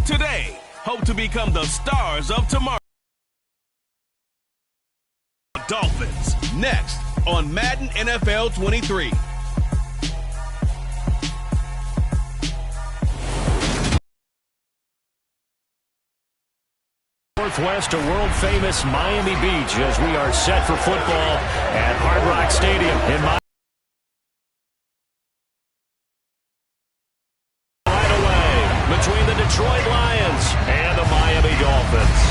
Today, hope to become the stars of tomorrow. Dolphins, next on Madden NFL 23. Northwest to world-famous Miami Beach as we are set for football at Hard Rock Stadium in Miami. Right away between the Detroit Lions and the Miami Dolphins.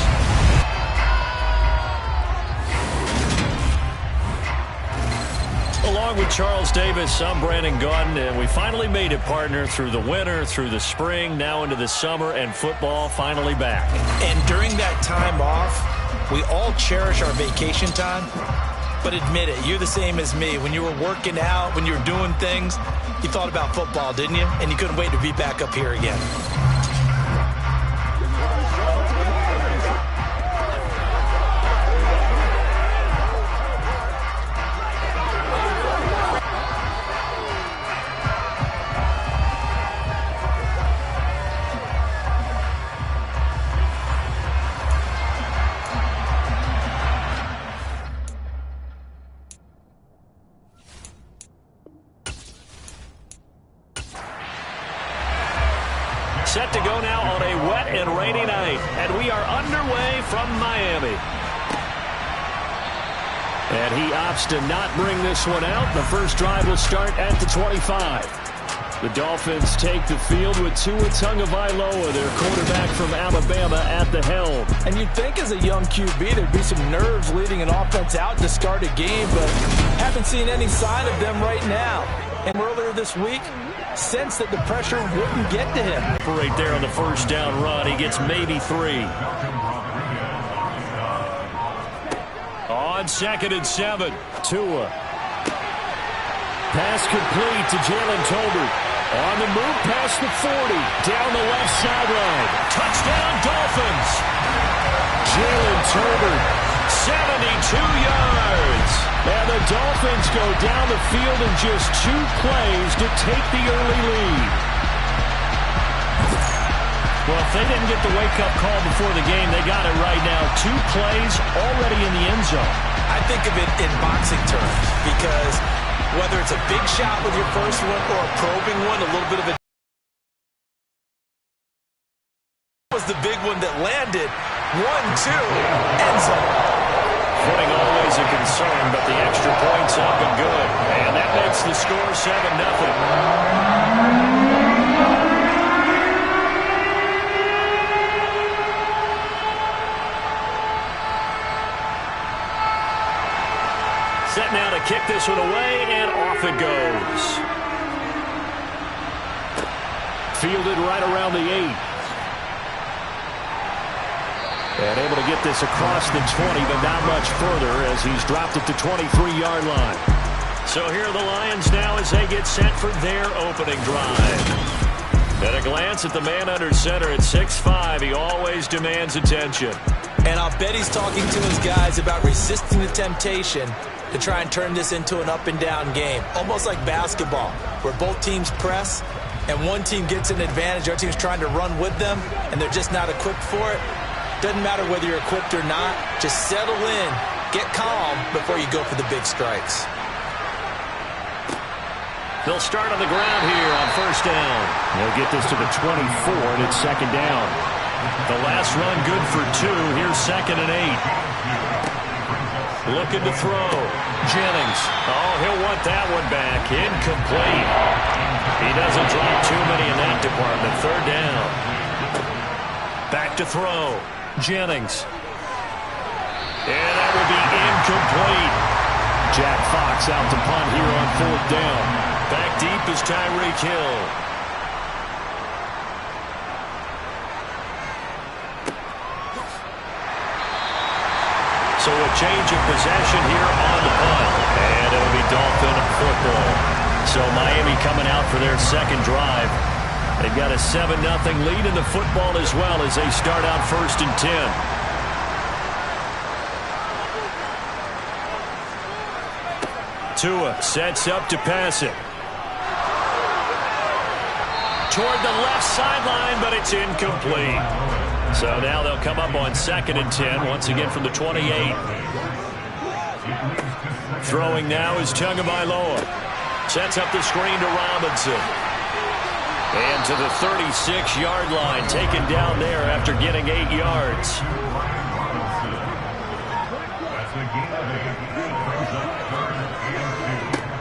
Along with Charles Davis, I'm Brandon Gaudin, and we finally made it, partner, through the winter, through the spring, now into the summer, and football finally back. And during that time off, we all cherish our vacation time. But admit it, you're the same as me. When you were working out, when you were doing things, you thought about football, didn't you? And you couldn't wait to be back up here again. Set to go now on a wet and rainy night, and we are underway from Miami. And he opts to not bring this one out. The first drive will start at the 25. The Dolphins take the field with Tua Tagovailoa, their quarterback from Alabama, at the helm. And you'd think as a young QB there'd be some nerves leading an offense out to start a game, but haven't seen any sign of them right now. And earlier this week, sensed that the pressure wouldn't get to him. Right there on the first down run, he gets maybe 3. On 2nd and 7, Tua. Pass complete to Jalen Tolbert. On the move past the 40, down the left sideline. Touchdown Dolphins! Jalen Tolbert, 72 yards. And the Dolphins go down the field in just 2 plays to take the early lead. Well, if they didn't get the wake-up call before the game, they got it right now. 2 plays already in the end zone. I think of it in boxing terms because whether it's a big shot with your first one or a probing one, a little bit of a was the big one that landed. 1-2, end zone. Footing always a concern, but the extra point's up and good. And that makes the score 7-0. Set now to kick this one away, and off it goes. Fielded right around the 8. And able to get this across the 20, but not much further as he's dropped it to 23-yard line. So here are the Lions now as they get set for their opening drive. At a glance at the man under center at 6'5", he always demands attention. And I'll bet he's talking to his guys about resisting the temptation to try and turn this into an up-and-down game. Almost like basketball, where both teams press, and one team gets an advantage, the other team's trying to run with them, and they're just not equipped for it. Doesn't matter whether you're equipped or not. Just settle in, get calm before you go for the big strikes. They'll start on the ground here on first down. They'll get this to the 24, and it's 2nd down. The last run good for 2. Here's 2nd and 8. Looking to throw. Jennings. Oh, he'll want that one back. Incomplete. He doesn't drop too many in that department. 3rd down. Back to throw. Jennings. And that will be incomplete. Jack Fox out to punt here on 4th down. Back deep is Tyreek Hill. So a change of possession here on the punt. And it'll be Dolphin football. So Miami coming out for their second drive. They've got a 7-0 lead in the football as well as they start out 1st and 10. Tua sets up to pass it. toward the left sideline, but it's incomplete. So now they'll come up on 2nd and 10, once again from the 28. Throwing now is Tagovailoa. Sets up the screen to Robinson. And to the 36-yard line, taken down there after getting 8 yards.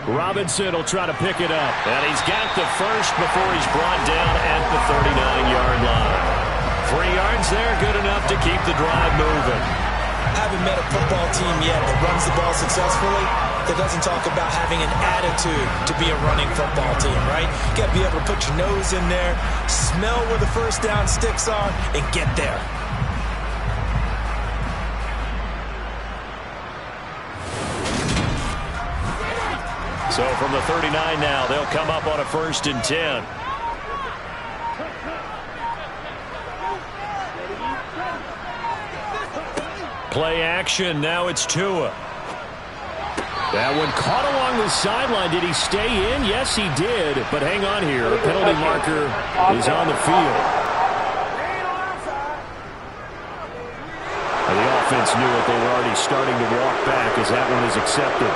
Robinson will try to pick it up. And he's got the first before he's brought down at the 39-yard line. 3 yards there, good enough to keep the drive moving. I haven't met a football team yet that runs the ball successfully that doesn't talk about having an attitude to be a running football team, right? You got to be able to put your nose in there, smell where the first down sticks are, and get there. So from the 39 now, they'll come up on a 1st and 10. Play action, now it's Tua. That one caught along the sideline. Did he stay in? Yes, he did. But hang on here. The penalty marker is on the field. And the offense knew it. They were already starting to walk back as that one is accepted.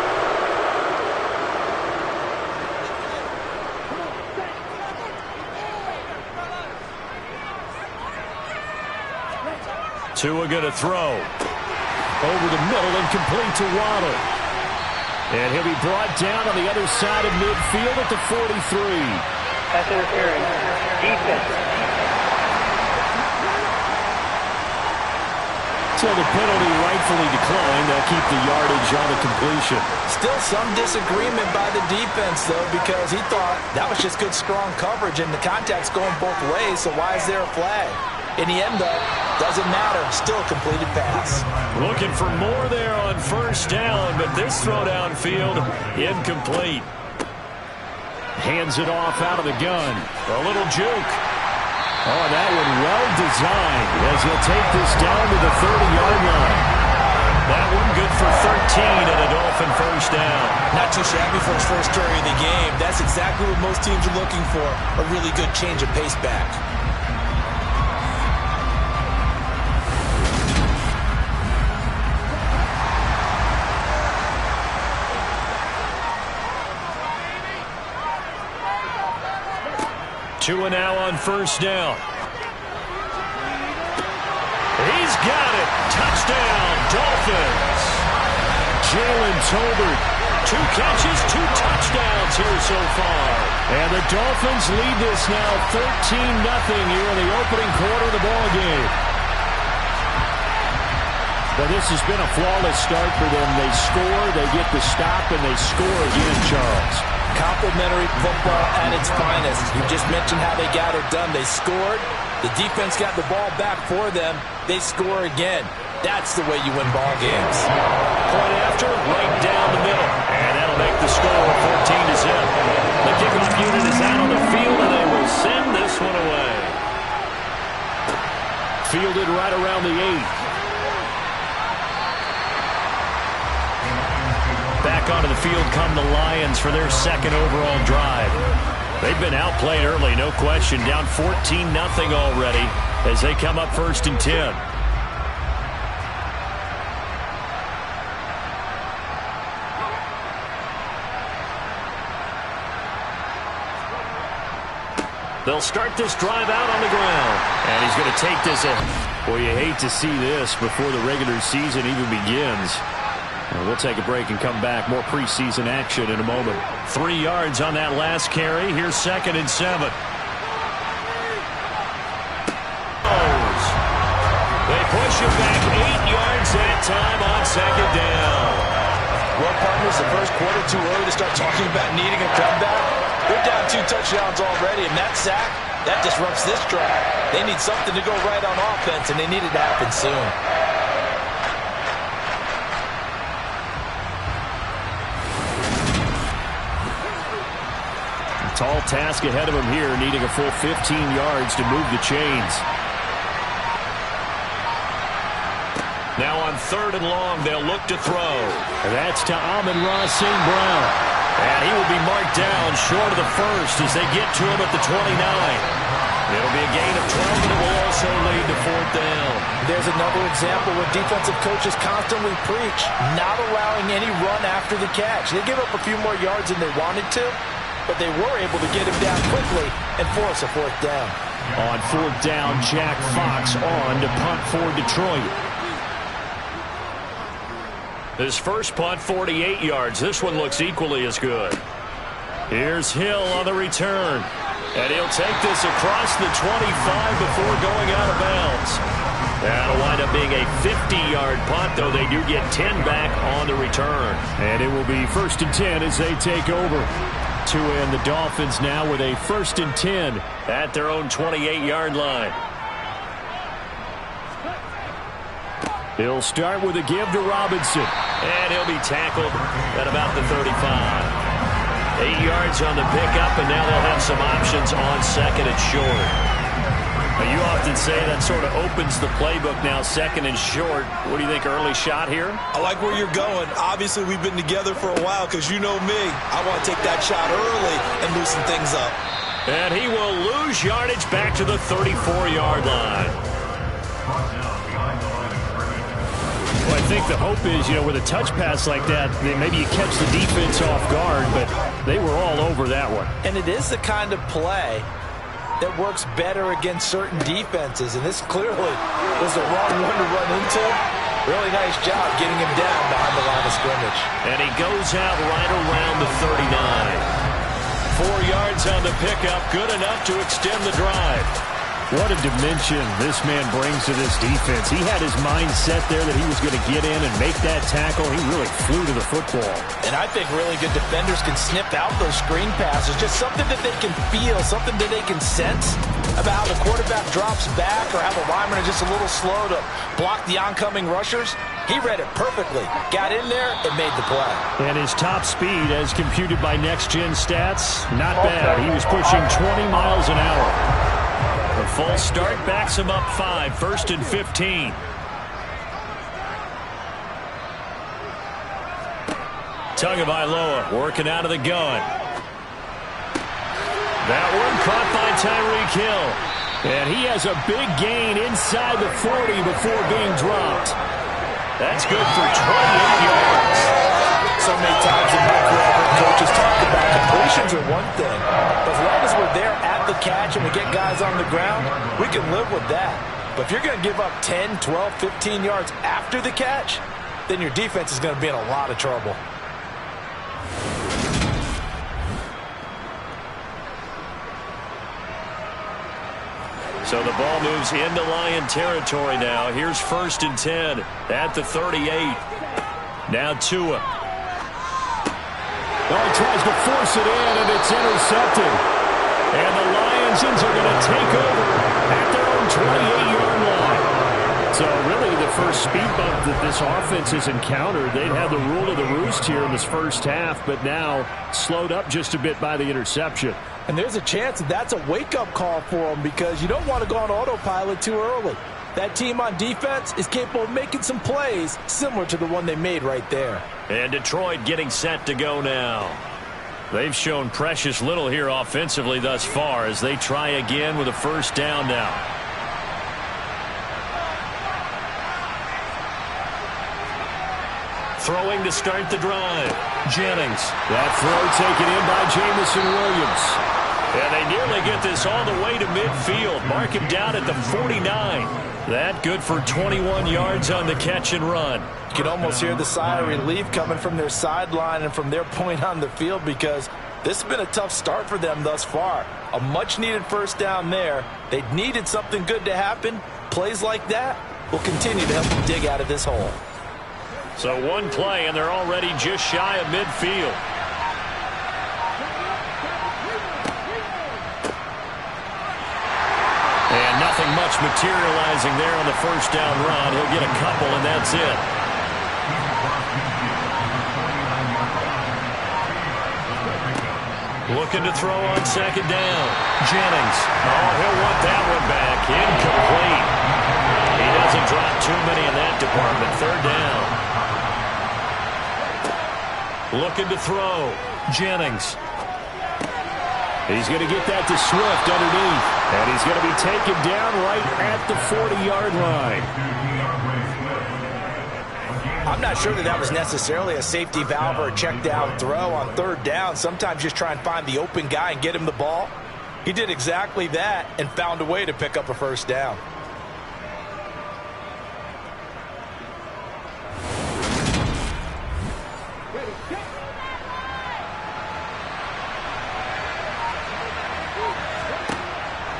Tua going to throw. Over the middle and complete to Waddle. And he'll be brought down on the other side of midfield at the 43. That's interference. Defense. So the penalty rightfully declined. They'll keep the yardage on the completion. Still some disagreement by the defense, though, because he thought that was just good, strong coverage, and the contact's going both ways, so why is there a flag? In the end, though, doesn't matter. Still a completed pass. Looking for more there on 1st down, but this throw downfield, incomplete. Hands it off out of the gun. A little juke. Oh, that one well designed as he'll take this down to the 30-yard line. That one good for 13 and a Dolphin 1st down. Not too shabby for his first carry of the game. That's exactly what most teams are looking for, a really good change of pace back. Tua now on 1st down. He's got it. Touchdown, Dolphins. Jalen Tolbert. 2 catches, 2 touchdowns here so far. And the Dolphins lead this now 13-0 here in the opening quarter of the ball game. But this has been a flawless start for them. They score, they get the stop, and they score again, Charles. Complimentary football at its finest. You just mentioned how they got it done. They scored. The defense got the ball back for them. They score again. That's the way you win ball games. Point after, right down the middle. And that'll make the score 14-0. The kickoff unit is out on the field, and they will send this one away. Fielded right around the 8. Back onto the field come the Lions for their 2nd overall drive. They've been outplayed early, no question. Down 14-0 already as they come up 1st and 10. They'll start this drive out on the ground. And he's going to take this in. Boy, you hate to see this before the regular season even begins. We'll take a break and come back. More preseason action in a moment. 3 yards on that last carry. Here's 2nd and 7. They push him back 8 yards that time on 2nd down. Well, partners, the first quarter too early to start talking about needing a comeback. They're down 2 touchdowns already, and that sack, that disrupts this drive. They need something to go right on offense, and they need it to happen soon. Tall task ahead of him here, needing a full 15 yards to move the chains. Now on 3rd and long, they'll look to throw. And that's to Amon-Ra St. Brown. And he will be marked down short of the first as they get to him at the 29. It'll be a gain of 12, and it will also lead to fourth down. There's another example where defensive coaches constantly preach not allowing any run after the catch. They give up a few more yards than they wanted to, but they were able to get him down quickly and force a fourth down. On fourth down, Jack Fox on to punt for Detroit. His first punt, 48 yards. This one looks equally as good. Here's Hill on the return. And he'll take this across the 25 before going out of bounds. That'll wind up being a 50-yard punt, though they do get 10 back on the return. And it will be 1st and 10 as they take over. Tua and the Dolphins now with a 1st and 10 at their own 28-yard line. He'll start with a give to Robinson. And he'll be tackled at about the 35. 8 yards on the pickup, and now they'll have some options on 2nd and short. Now, you often say that sort of opens the playbook now, 2nd and short. What do you think, early shot here? I like where you're going. Obviously, we've been together for a while because you know me. I want to take that shot early and loosen things up. And he will lose yardage back to the 34-yard line. Well, I think the hope is, with a touch pass like that, maybe you catch the defense off guard, but they were all over that one. And it is the kind of play that works better against certain defenses, and this clearly was the wrong one to run into. Really nice job getting him down behind the line of scrimmage. And he goes out right around the 39. 4 yards on the pickup, good enough to extend the drive. What a dimension this man brings to this defense. He had his mind set there that he was going to get in and make that tackle. He really flew to the football. And I think really good defenders can snip out those screen passes. Just something that they can feel, something that they can sense about how the quarterback drops back or how the linemen are just a little slow to block the oncoming rushers. He read it perfectly, got in there, and made the play. And his top speed, as computed by Next Gen Stats, not bad. He was pushing 20 miles an hour. The full start backs him up 5, 1st and 15. Tagovailoa working out of the gun. That one caught by Tyreek Hill. And he has a big gain inside the 40 before being dropped. That's good for 28 yards. So many times in my career, coaches talk about completions are one thing. But as long as we're there at the catch and we get guys on the ground, we can live with that. But if you're going to give up 10, 12, 15 yards after the catch, then your defense is going to be in a lot of trouble. So the ball moves into Lion territory now. Here's 1st and 10 at the 38. Now Tua. Oh, he tries to force it in, and it's intercepted. And the Lions are going to take over at their own 28-yard line. So really the first speed bump that this offense has encountered. They'd had the rule of the roost here in this first half, but now slowed up just a bit by the interception. And there's a chance that that's a wake-up call for them because you don't want to go on autopilot too early. That team on defense is capable of making some plays similar to the one they made right there. And Detroit getting set to go now. They've shown precious little here offensively thus far as they try again with a 1st down now. Throwing to start the drive. Jennings. That throw taken in by Jamison Williams. And they nearly get this all the way to midfield. Mark him down at the 49. That good for 21 yards on the catch and run. You can almost hear the sigh of relief coming from their sideline and from their point on the field because this has been a tough start for them thus far. A much-needed 1st down there. They needed something good to happen. Plays like that will continue to help them dig out of this hole. So one play, and they're already just shy of midfield. And nothing much materializing there on the 1st down run. He'll get a couple, and that's it. Looking to throw on 2nd down. Jennings. Oh, he'll want that one back. Incomplete. He doesn't drop too many in that department. 3rd down. Looking to throw. Jennings. He's going to get that to Swift underneath. And he's going to be taken down right at the 40-yard line. I'm not sure that was necessarily a safety valve or a check down throw on third down. Sometimes just try and find the open guy and get him the ball. He did exactly that and found a way to pick up a first down.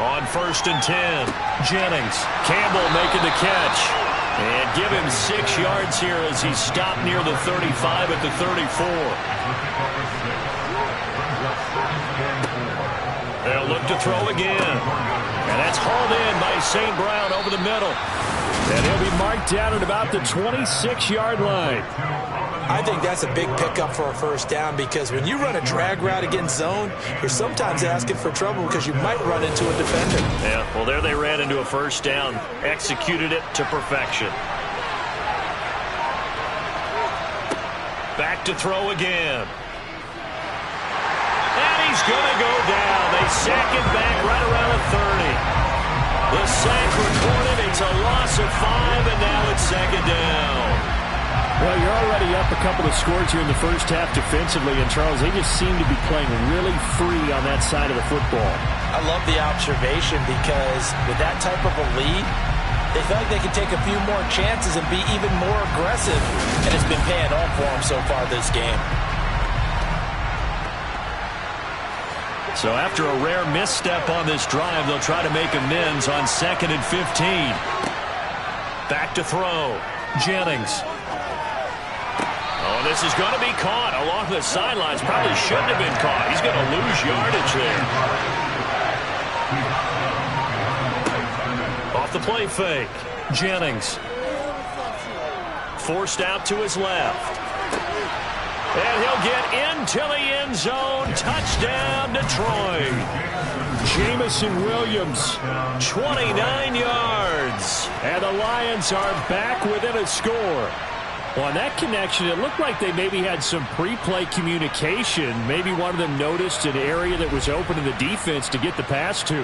On 1st and 10, Jennings. Campbell making the catch. And give him 6 yards here as he's stopped near the 35 at the 34. They'll look to throw again. And that's hauled in by St. Brown over the middle. And he'll be marked down at about the 26-yard line. I think that's a big pickup for a first down because when you run a drag route against zone, you're sometimes asking for trouble because you might run into a defender. Yeah, well, there they ran into a first down. Executed it to perfection. Back to throw again. And he's going to go down. They sack him back right around the 30. The sack recorded. It's a loss of 5, and now it's second down. Well, you're already up a couple of scores here in the first half defensively, and Charles, they just seem to be playing really free on that side of the football. I love the observation because with that type of a lead, they feel like they can take a few more chances and be even more aggressive, and it's been paying off for them so far this game. So after a rare misstep on this drive, they'll try to make amends on 2nd and 15. Back to throw. Jennings. Oh, this is going to be caught along the sidelines. Probably shouldn't have been caught. He's going to lose yardage there. Off the play fake. Jennings. Forced out to his left. And he'll get into the end zone. Touchdown, Detroit. Jameson Williams. 29 yards. And the Lions are back within a score. Well, on that connection, it looked like they maybe had some pre-play communication. Maybe one of them noticed an area that was open to the defense to get the pass to.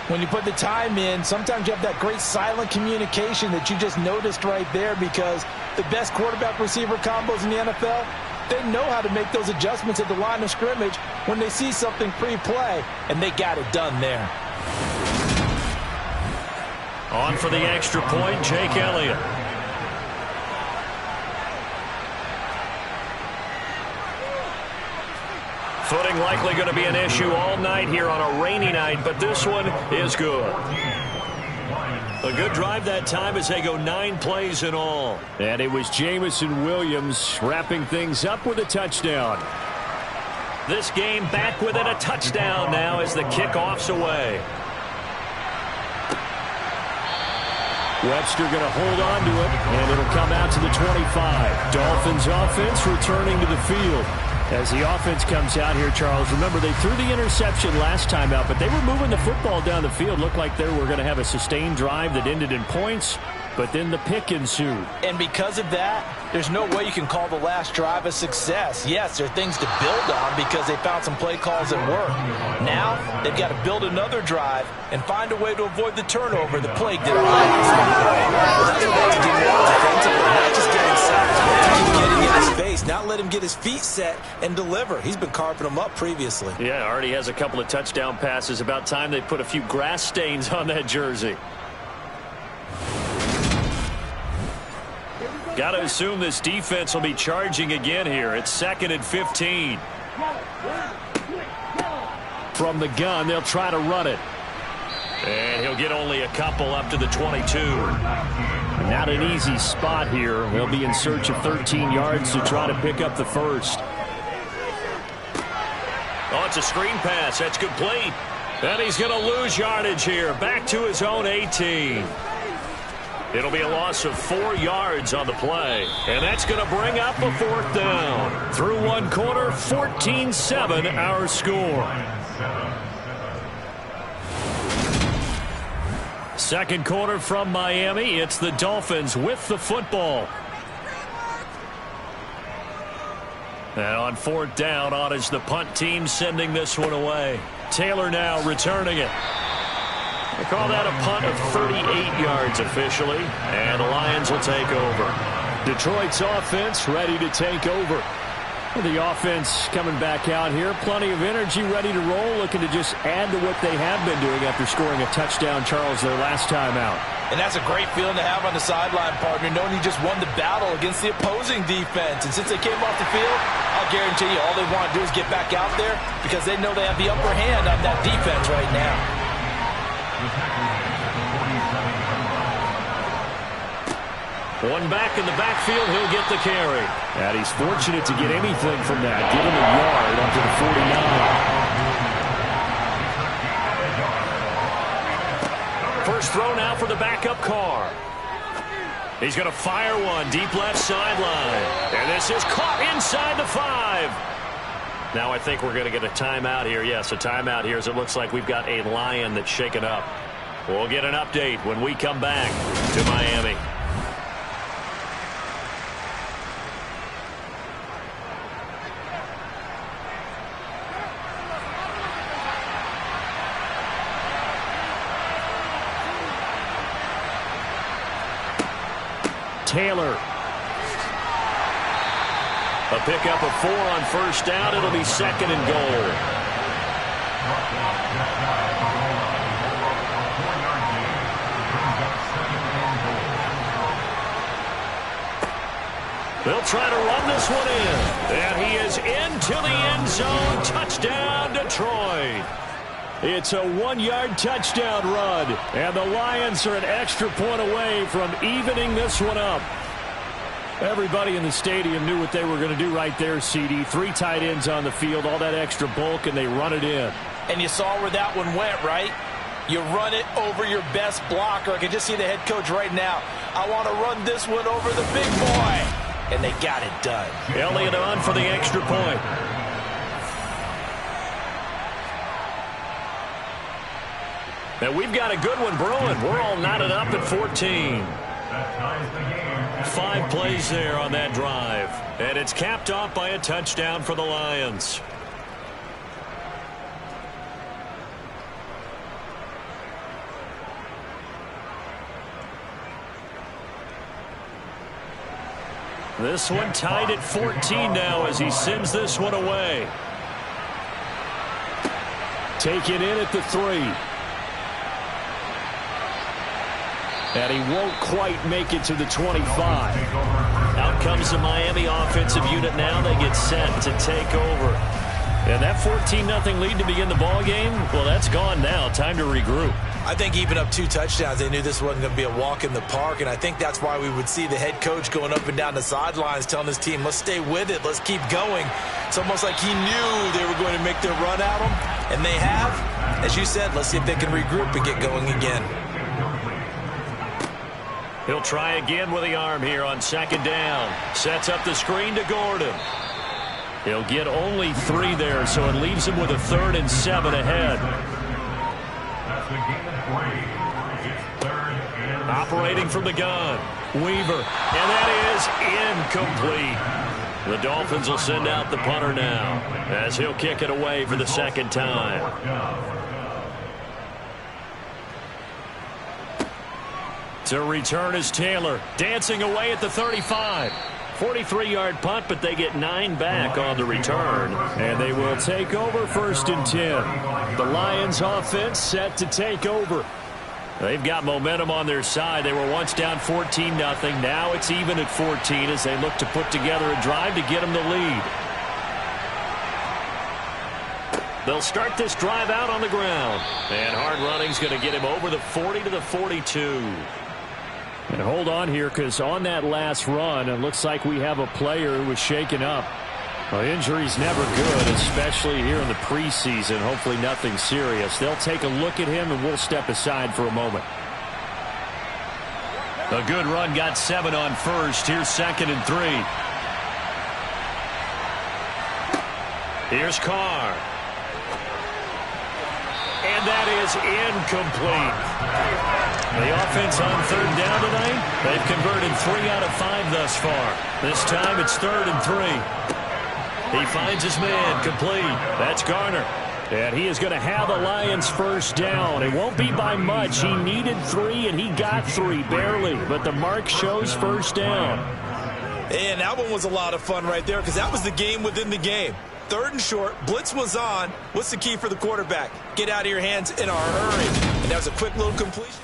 When you put the time in, sometimes you have that great silent communication that you just noticed right there because the best quarterback-receiver combos in the NFL, they know how to make those adjustments at the line of scrimmage when they see something pre-play, and they got it done there. On for the extra point, Jake Elliott. Footing likely going to be an issue all night here on a rainy night, but this one is good. A good drive that time as they go 9 plays in all. And it was Jameson Williams wrapping things up with a touchdown. This game back within a touchdown now as the kickoff's away. Webster going to hold on to it, and it'll come out to the 25. Dolphins offense returning to the field. As the offense comes out here, Charles, remember they threw the interception last time out, but they were moving the football down the field. Looked like they were going to have a sustained drive that ended in points, but then the pick ensued. And because of that, there's no way you can call the last drive a success. Yes, there are things to build on because they found some play calls that work. Now, they've got to build another drive and find a way to avoid the turnover that plagued their lives. That's what to do defensively, not just getting sacked, but getting in his face, not let him get his feet set and deliver. He's been carving them up previously. Yeah, already has a couple of touchdown passes. About time they put a few grass stains on that jersey. Got to assume this defense will be charging again here. It's 2nd and 15. From the gun, they'll try to run it. And he'll get only a couple up to the 22. Not an easy spot here. They'll be in search of 13 yards to try to pick up the first. Oh, it's a screen pass. That's complete. And he's going to lose yardage here. Back to his own 18. It'll be a loss of 4 yards on the play. And that's going to bring up a 4th down. Through one quarter, 14-7 our score. Second quarter from Miami. It's the Dolphins with the football. And on fourth down, on is the punt team sending this one away. Taylor now returning it. They call that a punt of 38 yards officially, and the Lions will take over. Detroit's offense ready to take over. The offense coming back out here. Plenty of energy, ready to roll, looking to just add to what they have been doing after scoring a touchdown, Charles, their last time out. And that's a great feeling to have on the sideline, partner, knowing you just won the battle against the opposing defense. And since they came off the field, I'll guarantee you all they want to do is get back out there because they know they have the upper hand on that defense right now. One back in the backfield, he'll get the carry. And he's fortunate to get anything from that. Give him a yard up to the 49. First throw now for the backup Carr. He's going to fire one deep left sideline. And this is caught inside the 5. Now I think we're going to get a timeout here. Yes, a timeout here as it looks like we've got a Lion that's shaken up. We'll get an update when we come back to Miami. Taylor. A pickup of 4 on first down. It'll be second and goal. They'll try to run this one in. And he is into the end zone. Touchdown, Detroit. It's a 1-yard touchdown run, and the Lions are an extra point away from evening this one up. Everybody in the stadium knew what they were going to do right there, CD. 3 tight ends on the field, all that extra bulk, and they run it in. And you saw where that one went, right? You run it over your best blocker. I can just see the head coach right now. I want to run this one over the big boy. And they got it done. Elliott on for the extra point. And we've got a good one brewing. We're all knotted up at 14. 5 plays there on that drive. And it's capped off by a touchdown for the Lions. This one tied at 14 now as he sends this one away. Taken in at the 3. And he won't quite make it to the 25. Out comes the Miami offensive unit now. They get set to take over. And that 14-0 lead to begin the ball game, well, that's gone now. Time to regroup. I think even up 2 touchdowns, they knew this wasn't going to be a walk in the park, and I think that's why we would see the head coach going up and down the sidelines telling his team, let's stay with it, let's keep going. It's almost like he knew they were going to make their run at him, and they have. As you said, let's see if they can regroup and get going again. He'll try again with the arm here on second down. Sets up the screen to Gordon. He'll get only 3 there, so it leaves him with a 3rd and 7 ahead. Operating from the gun, Weaver, and that is incomplete. The Dolphins will send out the punter now as he'll kick it away for the second time. To return is Taylor, dancing away at the 35. 43-yard punt, but they get 9 back on the return. And they will take over 1st and 10. The Lions offense set to take over. They've got momentum on their side. They were once down 14-0. Now it's even at 14 as they look to put together a drive to get them the lead. They'll start this drive out on the ground. And hard running's going to get him over the 40 to the 42. And hold on here, because on that last run, it looks like we have a player who was shaken up. Well, injury's never good, especially here in the preseason. Hopefully nothing serious. They'll take a look at him, and we'll step aside for a moment. A good run got 7 on first. Here's 2nd and 3. Here's Carr. And that is incomplete. The offense on 3rd down tonight, they've converted 3 out of 5 thus far. This time it's 3rd and 3. He finds his man, complete. That's Garner. And he is going to have the Lions first down. It won't be by much. He needed 3, and he got 3, barely. But the mark shows first down. And that one was a lot of fun right there because that was the game within the game. 3rd and short, blitz was on. What's the key for the quarterback? Get out of your hands in a hurry. And that was a quick little completion.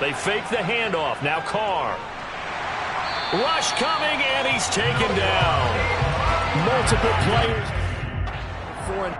They fake the handoff. Now Carr. Rush coming, and he's taken down. Multiple players. For an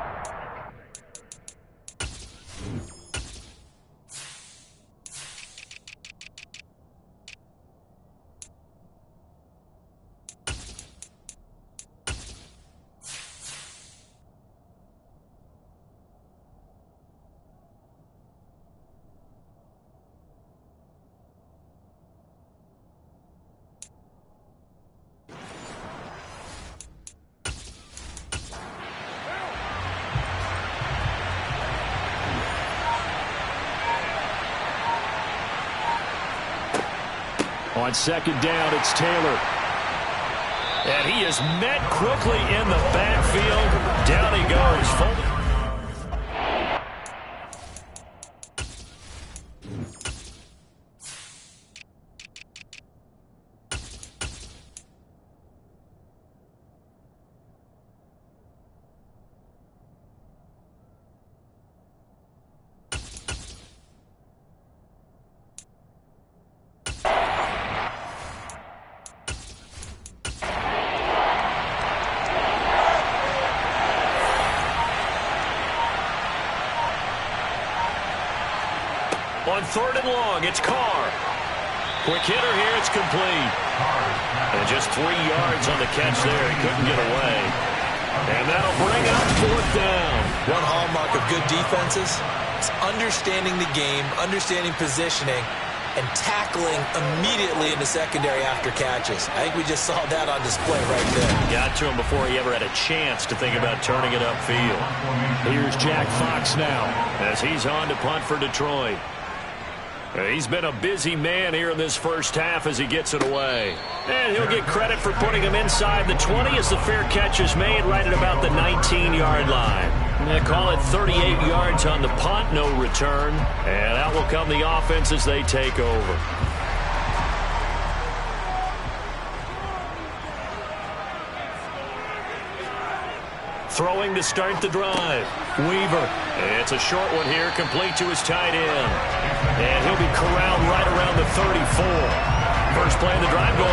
On 2nd down, it's Taylor. And he is met quickly in the backfield. Down he goes. On 3rd and long, it's Carr. Quick hitter here, it's complete. And just 3 yards on the catch there. He couldn't get away. And that'll bring up 4th down. One hallmark of good defenses is understanding the game, understanding positioning, and tackling immediately in the secondary after catches. I think we just saw that on display right there. Got to him before he ever had a chance to think about turning it upfield. Here's Jack Fox now as he's on to punt for Detroit. He's been a busy man here in this first half as he gets it away. And he'll get credit for putting him inside the 20 as the fair catch is made right at about the 19-yard line. They call it 38 yards on the punt, no return. And out will come the offense as they take over. Throwing to start the drive. Weaver. It's a short one here, complete to his tight end. And he'll be corralled right around the 34. First play of the drive going.